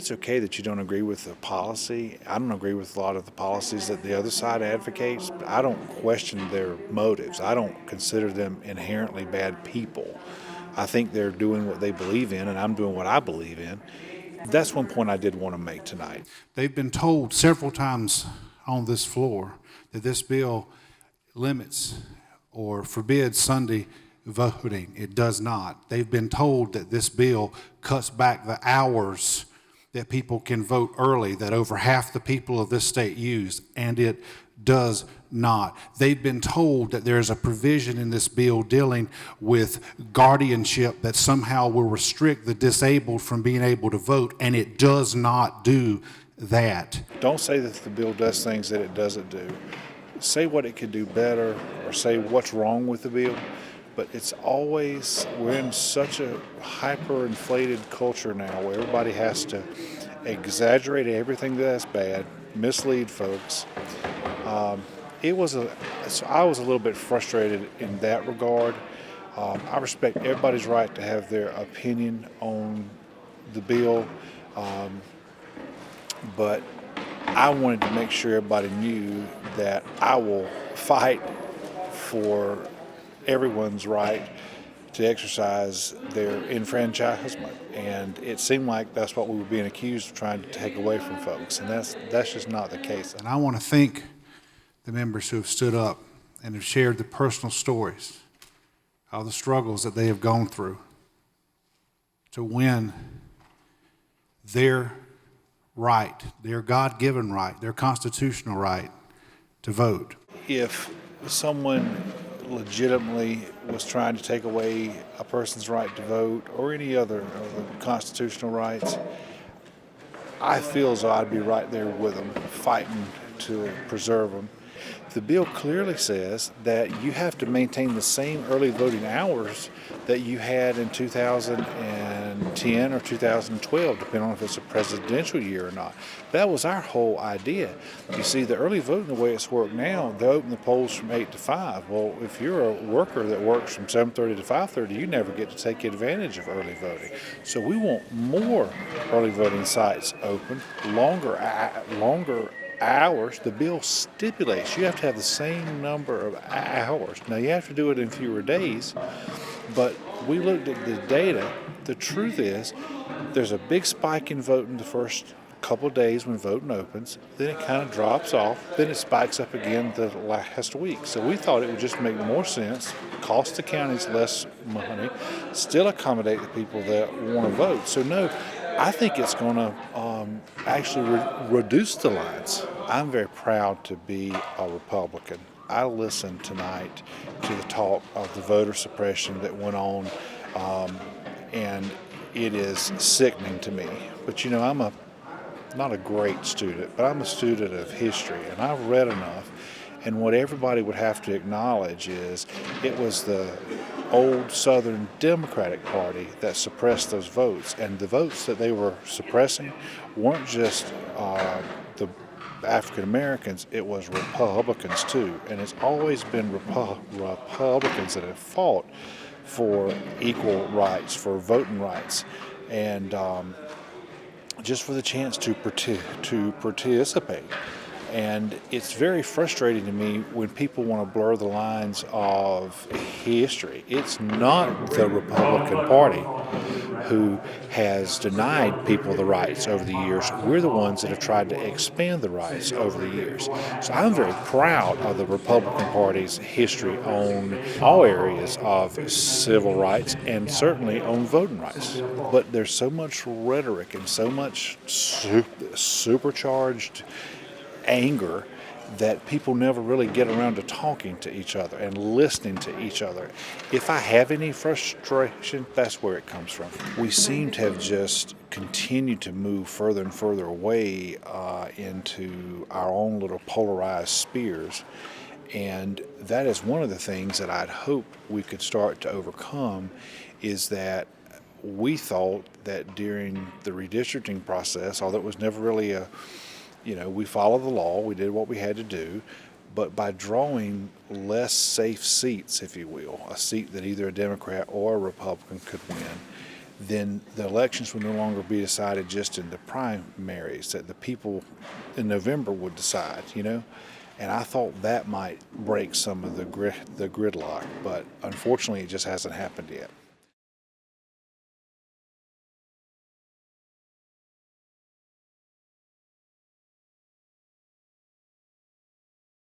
it's okay that you don't agree with the policy. I don't agree with a lot of the policies that the other side advocates, but I don't question their motives. I don't consider them inherently bad people. I think they're doing what they believe in, and I'm doing what I believe in. That's one point I did want to make tonight. They've been told several times on this floor that this bill limits or forbids Sunday voting. It does not. They've been told that this bill cuts back the hours that people can vote early, that over half the people of this state use, and it does not. They've been told that there's a provision in this bill dealing with guardianship that somehow will restrict the disabled from being able to vote, and it does not do that. Don't say that the bill does things that it doesn't do. Say what it could do better, or say what's wrong with the bill. But it's always, we're in such a hyper-inflated culture now where everybody has to exaggerate everything that's bad, mislead folks. So I was a little bit frustrated in that regard. I respect everybody's right to have their opinion on the bill, but I wanted to make sure everybody knew that I will fight for everyone's right to exercise their enfranchisement, and it seemed like that's what we were being accused of trying to take away from folks, and that's just not the case. And I want to thank the members who have stood up and have shared the personal stories of the struggles that they have gone through to win their right, their God-given right, their constitutional right to vote. If someone legitimately was trying to take away a person's right to vote or any other of the constitutional rights, I feel as though I'd be right there with them, fighting to preserve them. The bill clearly says that you have to maintain the same early voting hours that you had in 2010 or 2012, depending on if it's a presidential year or not. That was our whole idea. You see, the early voting, the way it's worked now, they open the polls from 8 to 5. Well, if you're a worker that works from 7:30 to 5:30, you never get to take advantage of early voting. So we want more early voting sites open, longer hours. The bill stipulates you have to have the same number of hours. Now, you have to do it in fewer days, but we looked at the data. The truth is there's a big spike in voting the first couple of days when voting opens, then it kind of drops off, then it spikes up again the last week. So we thought it would just make more sense, cost the counties less money, still accommodate the people that want to vote. So no, I think it's going to actually reduce the lines. I'm very proud to be a Republican. I listened tonight to the talk of the voter suppression that went on, and it is sickening to me. But you know, I'm not a great student, but I'm a student of history, and I've read enough. And what everybody would have to acknowledge is it was the old Southern Democratic Party that suppressed those votes. And the votes that they were suppressing weren't just the African Americans, it was Republicans too. And it's always been Republicans that have fought for equal rights, for voting rights, and just for the chance to participate. And it's very frustrating to me when people want to blur the lines of history. It's not the Republican Party who has denied people the rights over the years. We're the ones that have tried to expand the rights over the years. So I'm very proud of the Republican Party's history on all areas of civil rights and certainly on voting rights. But there's so much rhetoric and so much supercharged anger that people never really get around to talking to each other and listening to each other. If I have any frustration, that's where it comes from. We seem to have just continued to move further and further away into our own little polarized spheres, and that is one of the things that I'd hope we could start to overcome, is that we thought that during the redistricting process, although it was never really we followed the law, we did what we had to do, but by drawing less safe seats, if you will, a seat that either a Democrat or a Republican could win, then the elections would no longer be decided just in the primaries, that the people in November would decide, you know? And I thought that might break some of the gridlock, but unfortunately it just hasn't happened yet.